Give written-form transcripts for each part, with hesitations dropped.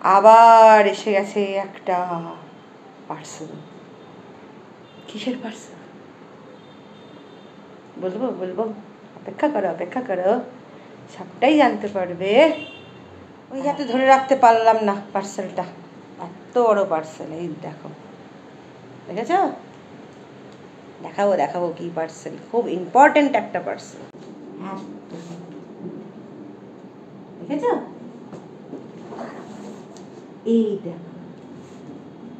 আবার এসে গেছে একটা পার্সেল। কিসের পার্সেল বলবো বলবো, অপেক্ষা করো, সবটাই জানতে পারবে। ওই হাতে ধরে রাখতে পারলাম না পার্সেলটা, এত বড় পার্সেল। এই দেখো, দেখেছ? দেখাবো কি পার্সেল, খুব ইম্পর্টেন্ট একটা পার্সেল। দেখেছ? এই দেখো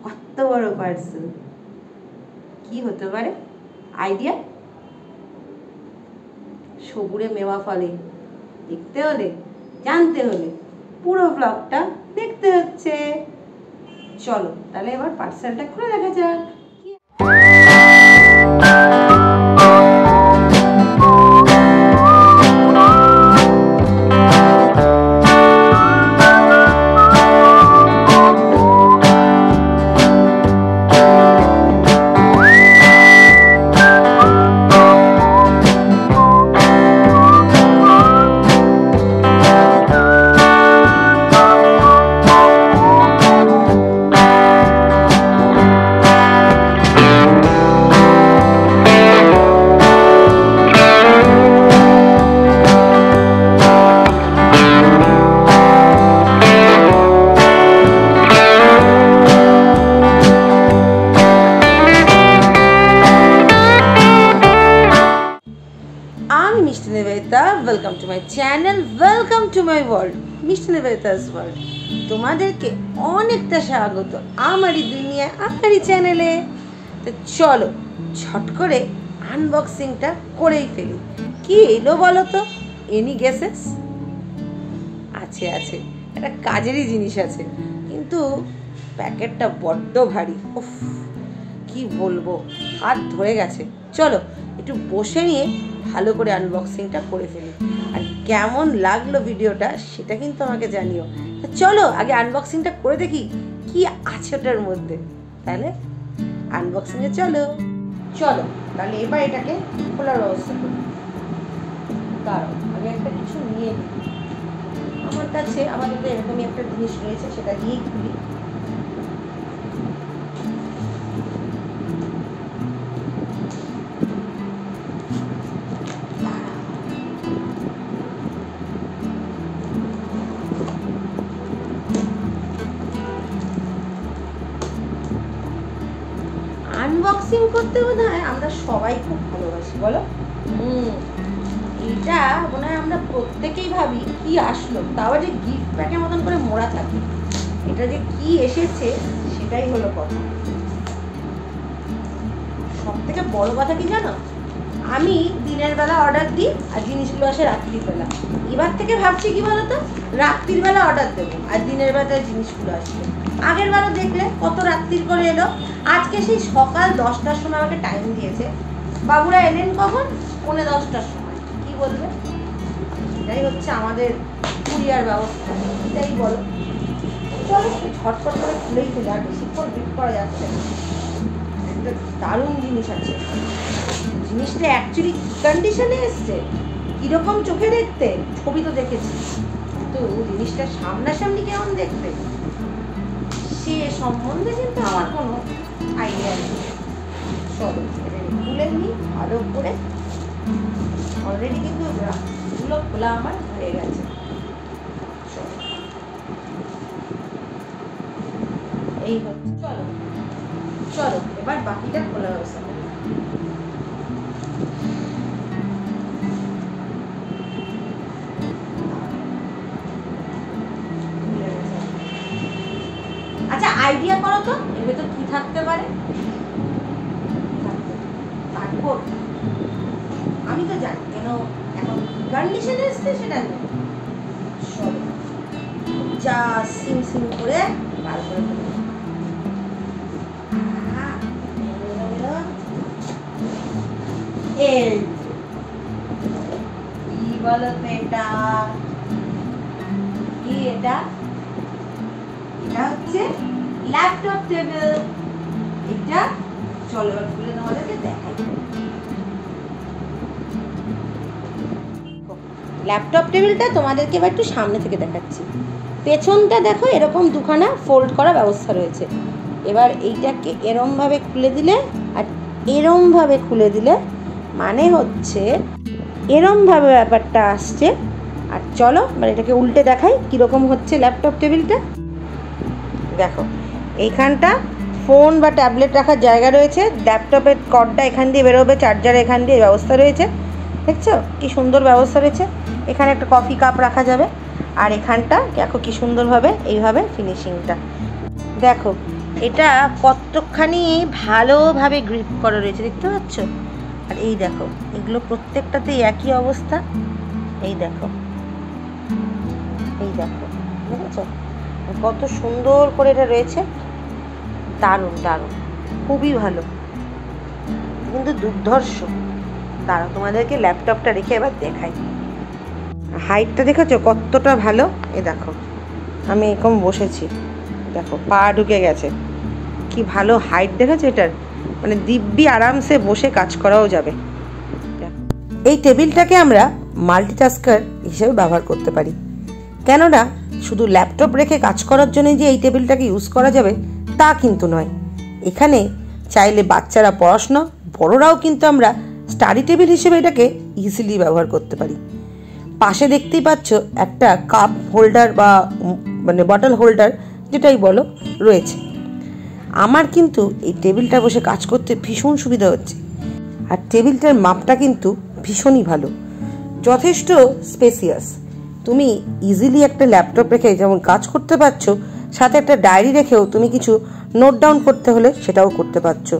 কত বড় পার্সেল। কি হতে পারে আইডিয়া? সবুরে মেওয়া ফলে, দেখতে হলে, জানতে হলে পুরো ব্লগটা দেখতে হচ্ছে। চলো তাহলে এবার পার্সেলটা খুলে দেখা যাক। মিষ্টি Nivedita, welcome to my channel, welcome to my world, মিষ্টি নিবেদিতাস ওয়ার্ল্ড। তোমাদেরকে অনেকটা স্বাগত আমারই দুনিয়া, আমারই চ্যানেলে। তো চলো ছট করে আনবক্সিংটা করেই ফেলি। কি এলো বলো তো? Any guesses? আছে একটা কাজেরই জিনিস আছে, কিন্তু প্যাকেটটা বড্ড ভারী। উফ, কি বলবো, হাত ধরে গেছে। চলো একটু বসে নিয়ে ভালো করে আনবক্সিংটা করে ফেলি। আর কেমন লাগলো ভিডিওটা সেটা কিন্তু আমাকে জানিও। চলো আগে আনবক্সিংটা করে দেখি কি আছে ওটার মধ্যে। তাহলে আনবক্সিংয়ে চলো। তাহলে এবার এটাকে খোলার ব্যবস্থা করি। দাঁড়াও, আগে একটা কিছু নিয়ে নিই। আমার কাছে আমাদের এরকমই একটা জিনিস রয়েছে, সেটা দিয়েই খুলি। আনবক্সিং করতে মনে হয় আমরা সবাই খুব ভালোবাসি, বলো? এটা মনে হয় আমরা প্রত্যেকেই ভাবি কি আসলো, তাও যে গিফট প্যাকের মতন করে মোড়া থাকে। এটা যে কি এসেছে সেটাই হলো কথা। সব থেকে বড় কথা কি জানো, আমি দিনের বেলা অর্ডার দিই আর জিনিসগুলো আসে রাত্রিবেলা। এবার থেকে ভাবছি কি বলতো, রাত্রির বেলা অর্ডার দেবো আর দিনের বেলায় জিনিসগুলো আসবে। আগের বেলা দেখলে কত রাত্রির করে এলো, আজকে সেই সকাল 10টার সময় আমাকে টাইম দিয়েছে। বাবুরা এলেন কখন? 10:45টার সময়। কি বলবে? এটাই হচ্ছে আমাদের কুরিয়ার ব্যবস্থা, এটাই বলো। চলো ঝটপট করে খুলেই ফেলে, আর বেশিক্ষণ ওয়েট করা যাচ্ছে না। একটা দারুণ জিনিস আছে। জিনিসটা অ্যাকচুয়ালি কন্ডিশনে এসছে, কিরকম চোখে দেখতে ছবি তো দেখেছি, কিন্তু জিনিসটা সামনাসামনি কেমন দেখতে সে সম্বন্ধে কিন্তু আমার কোনো আইডিয়া নেই। চলো খুলে নিই ভালো করে। অলরেডি কিন্তু এগুলো খোলা আমার হয়ে গেছে। এই হচ্ছে, চলো এবার বাকিটা খোলা ব্যবস্থা করি। আচ্ছা আইডিয়া করো তো এর ভেতর কি থাকতে পারে? আমি তো জানি, কেন এখন কন্ডিশনে এসছে সেটা নেই। চলো যা সিম করে বার করে ফেলো। এই কি বলো তো এটা? কি এটা? এটা হচ্ছে ল্যাপটপ টেবিল। এটা চলো এবার খুলে তোমাদেরকে দেখাই। ল্যাপটপ টেবিলটা তোমাদেরকে এবার একটু সামনে থেকে দেখাচ্ছি। পেছনটা দেখো এরকম দুখানা ফোল্ড করা ব্যবস্থা রয়েছে। এবার এইটাকে এরমভাবে খুলে দিলে আর এরমভাবে খুলে দিলে মানে হচ্ছে এরমভাবে ব্যাপারটা আসছে। আর চলো এবার এটাকে উল্টে দেখাই কীরকম হচ্ছে ল্যাপটপ টেবিলটা। দেখো এইখানটা ফোন বা ট্যাবলেট রাখার জায়গা রয়েছে, ল্যাপটপের কর্ডটা এখান দিয়ে বেরোবে, চার্জার এখান দিয়ে ব্যবস্থা রয়েছে, দেখছো কি সুন্দর ব্যবস্থা রয়েছে। এখানে একটা কফি কাপ রাখা যাবে। আর এখানটা দেখো কি সুন্দরভাবে এইভাবে ফিনিশিংটা দেখো, এটা কতখানি ভালোভাবে গ্রিপ করা রয়েছে দেখতে পাচ্ছ। আর এই দেখো এগুলো প্রত্যেকটাতেই একই অবস্থা। এই দেখো দেখেছো কত সুন্দর করে এটা রয়েছে। দারুণ দারুণ, খুবই ভালো, কিন্তু দুর্ধর্ষ। দাঁড়াও তোমাদেরকে ল্যাপটপটা রেখে এবার দেখাই। হাইটটা দেখেছো কতটা ভালো। এ দেখো আমি এরকম বসেছি, দেখো পা ঢুকে গেছে, কি ভালো হাইট দেখেছো এটার, মানে দিব্যি আরামসে বসে কাজ করাও যাবে। এই টেবিলটাকে আমরা মাল্টিটাস্কার হিসেবে ব্যবহার করতে পারি, কেননা শুধু ল্যাপটপ রেখে কাজ করার জন্য যে এই টেবিলটাকে ইউজ করা যাবে তা কিন্তু নয়। এখানে চাইলে বাচ্চারা পড়াশোনা, বড়রাও কিন্তু আমরা স্টাডি টেবিল হিসেবে এটাকে ইজিলি ব্যবহার করতে পারি। পাশে দেখতেই পাচ্ছ একটা কাপ হোল্ডার বা মানে বটল হোল্ডার যেটাই বলো রয়েছে। আমার কিন্তু এই টেবিলটা বসে কাজ করতে ভীষণ সুবিধা হচ্ছে। আর টেবিলটার মাপটা কিন্তু ভীষণই ভালো, যথেষ্ট স্পেসিয়াস। তুমি ইজিলি একটা ল্যাপটপ রেখে যেমন কাজ করতে পারছো, সাথে একটা ডায়েরি রেখেও তুমি কিছু নোট ডাউন করতে হলে সেটাও করতে পারছো।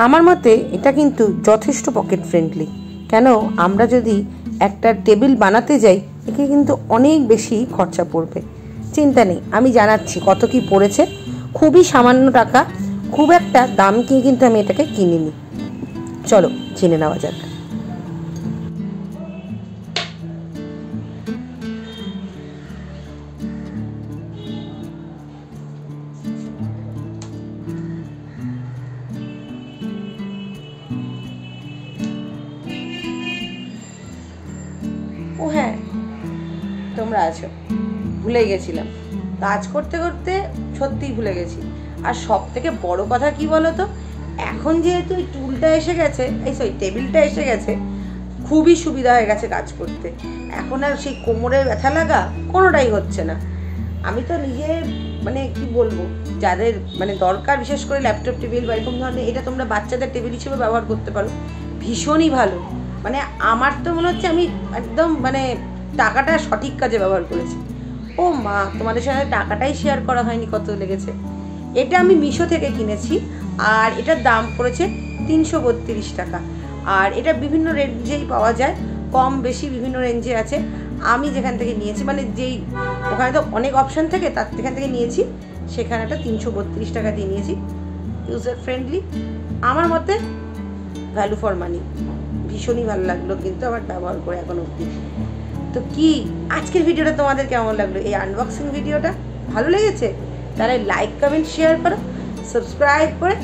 আমার মতে এটা কিন্তু যথেষ্ট পকেট ফ্রেন্ডলি। কেন, আমরা যদি একটা টেবিল বানাতে যাই একে কিন্তু অনেক বেশি খরচা পড়বে। চিন্তা নেই, আমি জানাচ্ছি কত কি পড়েছে, খুবই সামান্য টাকা, খুব একটা দাম কি কিন্তু আমি এটাকে কিনিনি। চলো জেনে নেওয়া যাক। ও হ্যাঁ, তোমরা আছো, ভুলে গেছিলাম। কাজ করতে করতে সত্যিই ভুলে গেছি। আর সব থেকে বড় কথা কি বলো তো, এখন যেহেতু এই টুলটা এসে গেছে, টেবিলটা এসে গেছে, খুবই সুবিধা হয়ে গেছে কাজ করতে। এখন আর সেই কোমরে ব্যথা লাগা কোনোটাই হচ্ছে না। আমি তো নিজে মানে কি বলবো, যাদের মানে দরকার বিশেষ করে ল্যাপটপ টেবিল বা এরকম ধরনের, এটা তোমরা বাচ্চাদের টেবিল হিসেবে ব্যবহার করতে পারো, ভীষণই ভালো। মানে আমার তো মনে হচ্ছে আমি একদম মানে টাকাটা সঠিক কাজে ব্যবহার করেছি। ও মা, তোমাদের সাথে টাকাটাই শেয়ার করা হয়নি কত লেগেছে। এটা আমি মিশো থেকে কিনেছি, আর এটার দাম পড়েছে 332 টাকা। আর এটা বিভিন্ন রেঞ্জেই পাওয়া যায়, কম বেশি বিভিন্ন রেঞ্জে আছে। আমি যেখান থেকে নিয়েছি, মানে যেই ওখানে তো অনেক অপশান থেকে, তার সেখান থেকে নিয়েছি, সেখানে একটা 332 টাকা দিয়ে নিয়েছি। ইউজার ফ্রেন্ডলি, আমার মতে ভ্যালু ফর মানি। ভীষণই ভালো লাগলো কিন্তু আমার ব্যবহার করে এখন অবধি। তো কি আজকের ভিডিওটা তোমাদের কেমন লাগলো? এই আনবক্সিং ভিডিওটা ভালো লেগেছে? তাহলে লাইক কমেন্ট শেয়ার করো, সাবস্ক্রাইব করে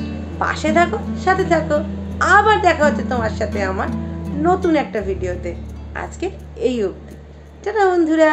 পাশে থাকো, সাথে থাকো। আবার দেখা হচ্ছে তোমার সাথে আমার নতুন একটা ভিডিওতে। আজকে এই অবধি, টাটা বন্ধুরা।